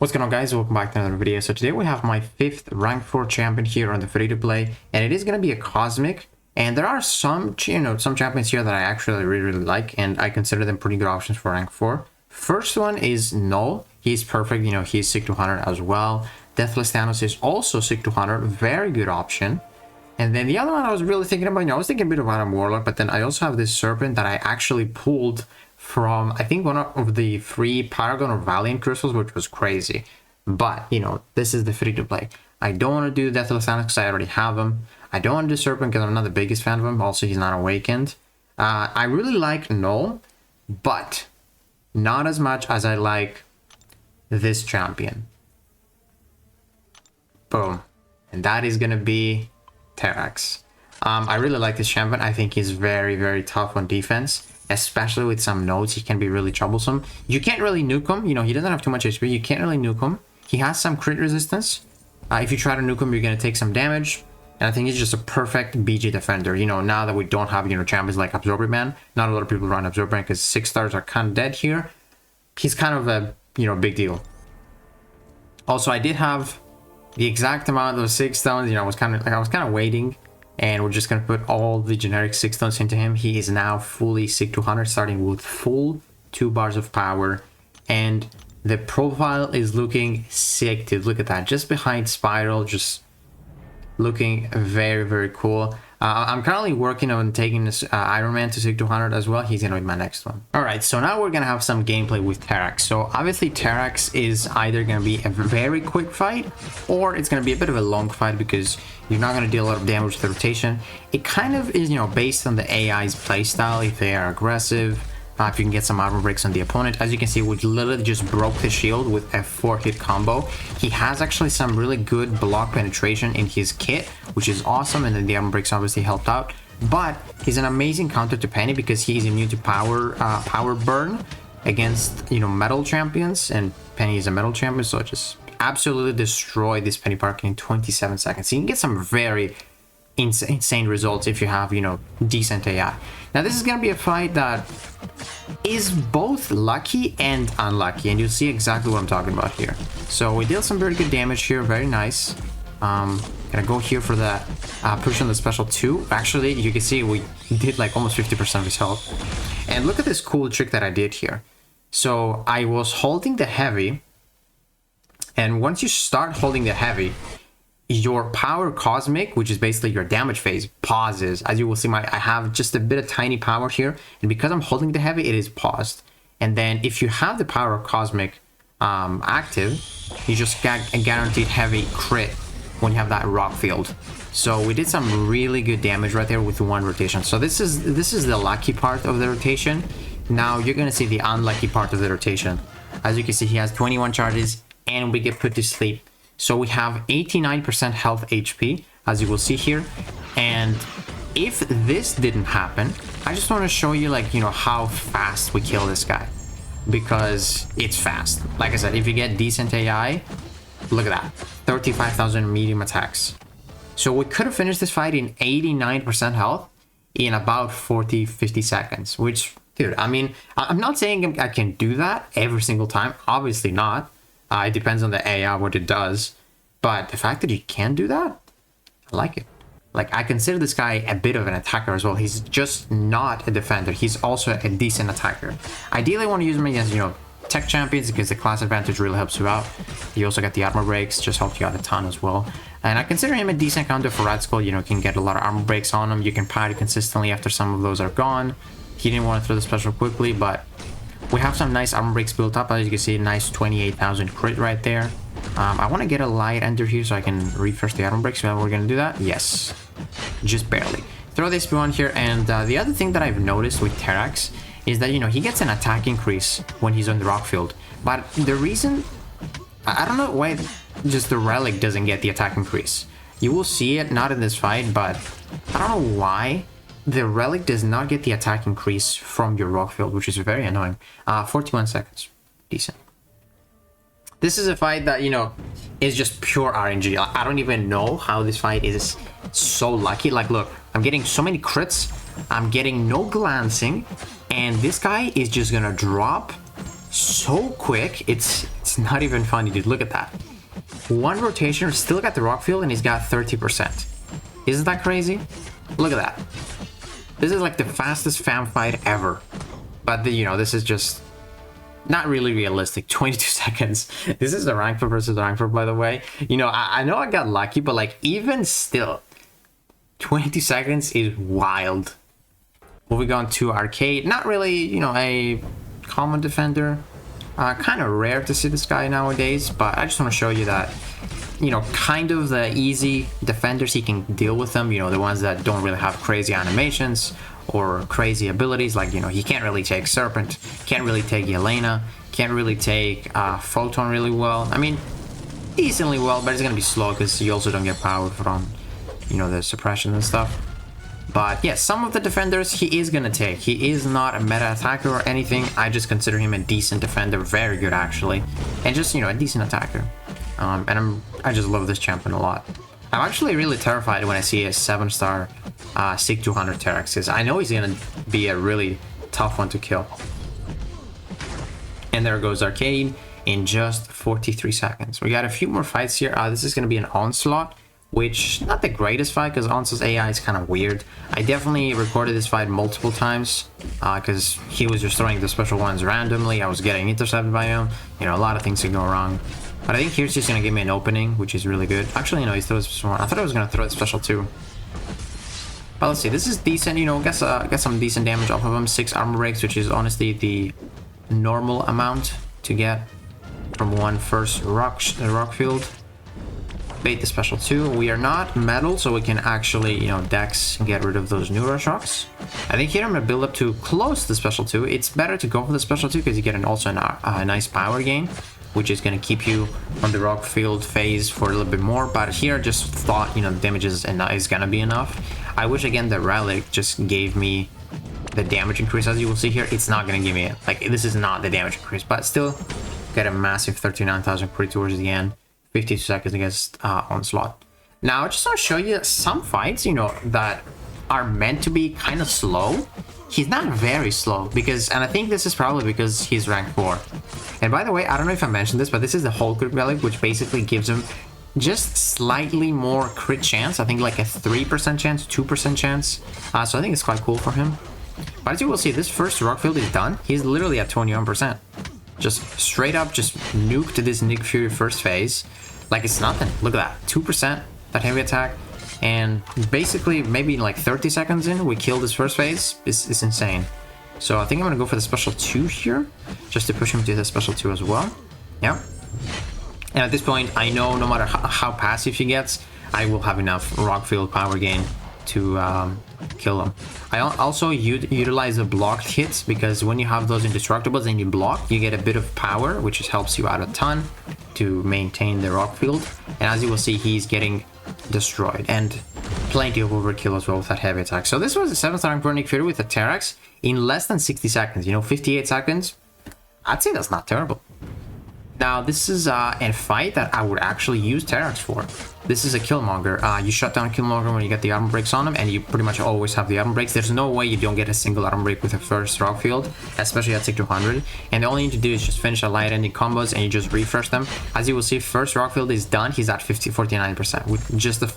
What's going on, guys? Welcome back to another video. So today we have my 5th rank 4 champion here on the free-to-play, and it is going to be a cosmic. And there are some champions here that I actually really like, and I consider them pretty good options for rank 4. First one is Null. He's perfect, he's sick to 100 as well. Deathless Thanos is also sick to 100, very good option. And then the other one I was really thinking about, I was thinking a bit of Adam Warlock, but then I also have this Serpent that I actually pulled from, I think, one of the free Paragon or Valiant crystals, which was crazy. But, this is the free-to-play. I don't want to do Deathless Thanos because I already have him. I don't want to do Serpent because I'm not the biggest fan of him. Also, he's not awakened. I really like Null, but not as much as I like this champion. Boom. And that is going to be Terrax. I really like this champion. I think he's very, very tough on defense, especially with some nodes. He can be really troublesome. You can't really nuke him. He doesn't have too much HP. You can't really nuke him. He has some crit resistance. If you try to nuke him, you're going to take some damage. And I think he's just a perfect BG defender. Now that we don't have, champions like Absorber Man, not a lot of people run Absorber Man because 6 stars are kind of dead here. He's kind of a, big Also, I did have the exact amount of 6 stones. I was kind of waiting. And we're just going to put all the generic 6 stones into him. He is now fully sick to 100, starting with full 2 bars of power. And the profile is looking sick, dude. Look at that. Just behind Spiral, just looking very, very cool. I'm currently working on taking this Iron Man to sick to 100 as well. He's going to be my next one. All right, so now we're going to have some gameplay with Terrax. So obviously Terrax is either going to be a very quick fight or it's going to be a bit of a long fight because you're not going to deal a lot of damage with the rotation. It kind of is, based on the AI's playstyle. If they are aggressive, if you can get some armor breaks on the opponent. As you can see, we literally just broke the shield with a 4-hit combo. He has actually some really good block penetration in his kit, which is awesome, and then the armor breaks obviously helped out. But he's an amazing counter to Penny because he is immune to power burn against metal champions, and Penny is a metal champion, so just absolutely destroy this Penny Parker in 27 seconds. You can get some very insane results if you have decent AI. Now this is gonna be a fight that is both lucky and unlucky, and you'll see exactly what I'm talking about here. So we deal some very good damage here, very nice. Gonna go here for the push on the special 2. Actually, you can see we did like almost 50% of his health. And look at this cool trick that I did here. So I was holding the heavy, and once you start holding the heavy, your power cosmic, which is basically your damage phase, pauses. As you will see, I have just a bit of tiny power here, and because I'm holding the heavy, it is paused. And then if you have the power cosmic active, you just get a guaranteed heavy crit when you have that rock field. So we did some really good damage right there with 1 rotation. So this is the lucky part of the rotation. Now you're gonna see the unlucky part of the rotation. As you can see, he has 21 charges, and we get put to sleep. So we have 89% health HP, as you will see here. And if this didn't happen, I just want to show you how fast we kill this guy, because it's fast. Like I said, if you get decent AI, look at that, 35,000 medium attacks. So we could have finished this fight in 89% health in about 40-50 seconds, which, dude, I mean, I'm not saying I can do that every single time, obviously not. It depends on the AI, what it does. But the fact that you can do that, I like it. I consider this guy a bit of an attacker as well. He's just not a defender. He's also a decent attacker. Ideally, I want to use him against, tech champions because the class advantage really helps you out. You also get the armor breaks, just helps you out a ton as well. And I consider him a decent counter for Red Skull. Can get a lot of armor breaks on him. You can parry consistently after some of those are gone. He didn't want to throw the special quickly, but we have some nice armor breaks built up. As you can see, nice 28,000 crit right there. I want to get a light ender here so I can refresh the armor breaks. So we're going to do that. Yes, just barely. Throw this SP on here. And the other thing that I've noticed with Terrax is that, he gets an attack increase when he's on the rock field. But the reason, I don't know why just the relic doesn't get the attack increase. You will see it, not in this fight, but I don't know why the relic does not get the attack increase from your rock field, which is very annoying. 41 seconds. Decent. This is a fight that, is just pure RNG. I don't even know how this fight is so lucky. Look, I'm getting so many crits. I'm getting no glancing. And this guy is just gonna drop so quick. It's It's not even funny, dude. Look at that. One rotation, still got the rock field, and he's got 30%. Isn't that crazy? Look at that. This is like the fastest fan fight ever. But, you know, this is just not really realistic. 22 seconds. This is the rank 4 versus rank 4, by the way. You know, I know I got lucky, but like even still, 22 seconds is wild. Moving on to arcade. Not really, you know, a common defender. Kind of rare to see this guy nowadays, but I just want to show you that, you know, kind of the easy defenders, he can deal with them, you know, the ones that don't really have crazy animations or crazy abilities, like, you know, he can't really take Serpent, can't really take Yelena, can't really take Photon really well. I mean, decently well, but it's gonna be slow because you also don't get power from, you know, the suppression and stuff. But yeah, some of the defenders he is gonna take. He is not a meta attacker or anything. I just consider him a decent defender, very good actually, and just, you know, a decent attacker. And I just love this champion a lot. I'm actually really terrified when I see a 7-star SIG 200 Terrax, because I know he's gonna be a really tough one to kill. And there goes Arcade in just 43 seconds. We got a few more fights here. This is gonna be an Onslaught, which not the greatest fight because Onslaught's AI is kind of weird. I definitely recorded this fight multiple times because he was just throwing the special ones randomly. I was getting intercepted by him. You know, a lot of things can go wrong. But I think here's just going to give me an opening, which is really good. Actually, no, he throws special one. I thought I was going to throw the special 2. But let's see, this is decent, you know, get some decent damage off of him. 6 armor breaks, which is honestly the normal amount to get from one first rock field. Bait the special 2. We are not metal, so we can actually, you know, dex and get rid of those new rush rocks. I think here I'm gonna build up to close the special 2. It's better to go for the special 2 because you get also a nice power gain, which is gonna keep you on the rock field phase for a little bit more. But here I just thought, you know, the damage is gonna be enough. I wish again the relic just gave me the damage increase. As you will see here, it's not gonna give me it. Like, this is not the damage increase, but still get a massive 39,000 crit towards the end. 52 seconds against Onslaught. Now, I just want to show you some fights, you know, that are meant to be kind of slow. He's not very slow because, and I think this is probably because he's rank 4. And by the way, I don't know if I mentioned this, but this is the whole crit relic, which basically gives him just slightly more crit chance. I think like a 3% chance, 2% chance. So I think it's quite cool for him. But as you will see, this first rock field is done. He's literally at 21%. Just straight up, just nuked this Nick Fury first phase. Like it's nothing. Look at that. 2% that heavy attack. And basically, maybe like 30 seconds in, we kill this first phase. It's insane. So I think I'm going to go for the special 2 here. Just to push him to the special 2 as well. Yeah. And at this point, I know no matter how passive he gets, I will have enough rock field power gain to kill him. I also utilize the blocked hits because when you have those indestructibles and you block, you get a bit of power, which helps you out a ton to maintain the rock field. And as you will see, he's getting destroyed and plenty of overkill as well with that heavy attack. So this was a 7-star rank for Nick Fury with a Terrax in less than 60 seconds. You know, 58 seconds. I'd say that's not terrible. Now, this is a fight that I would actually use Terrax for. This is a Killmonger. You shut down Killmonger when you get the armor breaks on him, and you pretty much always have the armor breaks. There's no way you don't get a single armor break with a first rock field, especially at SIG 200. And all you need to do is just finish a light ending combos, and you just refresh them. As you will see, first rock field is done. He's at 49% with just the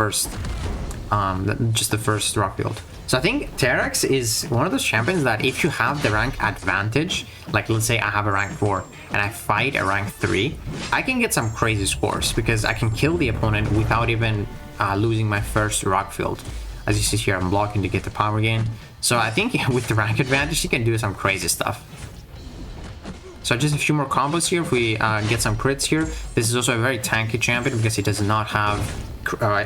first rock field. So I think Terrax is one of those champions that if you have the rank advantage, like let's say I have a rank 4 and I fight a rank 3, I can get some crazy scores because I can kill the opponent without even losing my first rock field. As you see here, I'm blocking to get the power gain. So I think with the rank advantage, he can do some crazy stuff. So just a few more combos here. If we get some crits here, this is also a very tanky champion because he does not have,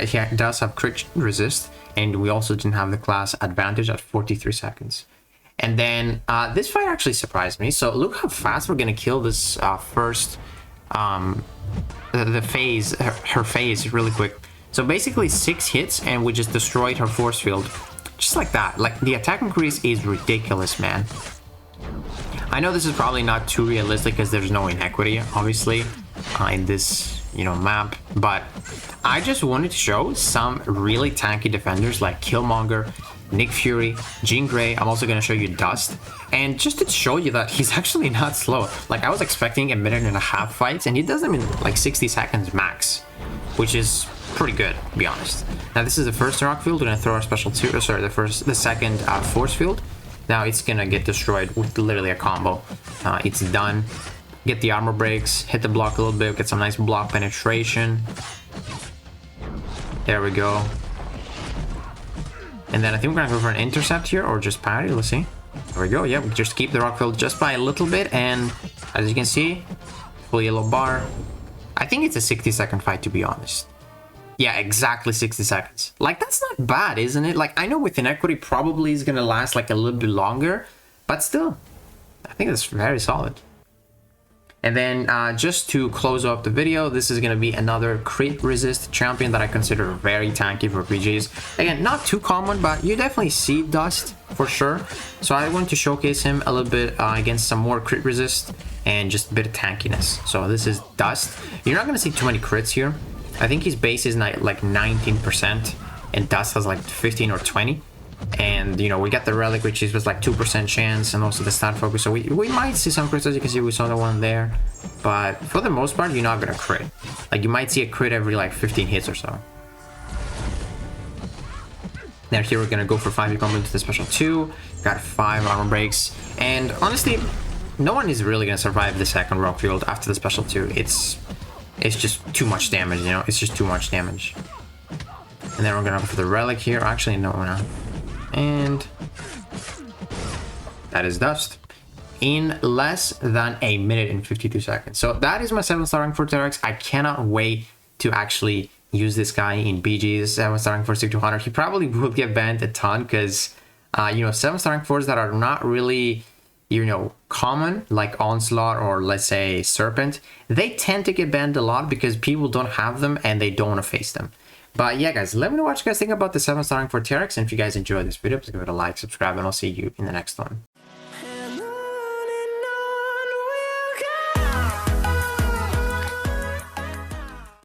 he does have crit resist, and we also didn't have the class advantage at 43 seconds. And then this fight actually surprised me. So look how fast we're gonna kill this first, the phase, her phase really quick. So basically 6 hits and we just destroyed her force field. Just like that. Like the attack increase is ridiculous, man. I know this is probably not too realistic because there's no inequity, obviously, in this, you know, map. But I just wanted to show some really tanky defenders like Killmonger, Nick Fury, Jean Grey. I'm also going to show you Dust. And just to show you that he's actually not slow. Like, I was expecting 1.5 minute fights, and he does them in like 60 seconds max, which is pretty good, to be honest. Now, this is the first rock field. We're going to throw our special 2, sorry, the second force field. Now, it's going to get destroyed with literally a combo. It's done. Get the armor breaks, hit the block a little bit, get some nice block penetration. There we go. And then I think we're gonna go for an intercept here, or just parry, let's see. There we go, yeah, we just keep the rock field just by a little bit, and as you can see, full yellow bar. I think it's a 60-second fight, to be honest. Yeah, exactly 60 seconds. Like, that's not bad, isn't it? Like, I know with inequity probably is gonna last like a little bit longer, but still, I think that's very solid. And then just to close up the video, this is going to be another crit resist champion that I consider very tanky for PGs. Again, not too common, but you definitely see Dust for sure. So I want to showcase him a little bit against some more crit resist and just a bit of tankiness. So this is Dust. You're not going to see too many crits here. I think his base is like 19% and Dust has like 15 or 20. And you know, we got the relic, which is was like 2% chance, and also the stat focus, so we might see some crits. As you can see, we saw the one there, but for the most part you're not gonna crit. Like, you might see a crit every like 15 hits or so. Now here we're gonna go for 5 combo into the special 2, got 5 armor breaks, and honestly no one is really gonna survive the second rock field after the special 2. It's just too much damage, you know, it's just too much damage. And then we're gonna go for the relic here. Actually, no, we're not. And that is Dust in less than 1 minute and 52 seconds. So that is my 7-star rank for Terrax. I cannot wait to actually use this guy in BGs. 7-star rank for 6200. He probably will get banned a ton because you know, 7-star rank 4s that are not really, you know, common, like Onslaught or let's say Serpent, they tend to get banned a lot because people don't have them and they don't want to face them. But yeah, guys, let me know what you guys think about the 7-star rank for Terrax. And if you guys enjoyed this video, please give it a like, subscribe, and I'll see you in the next one.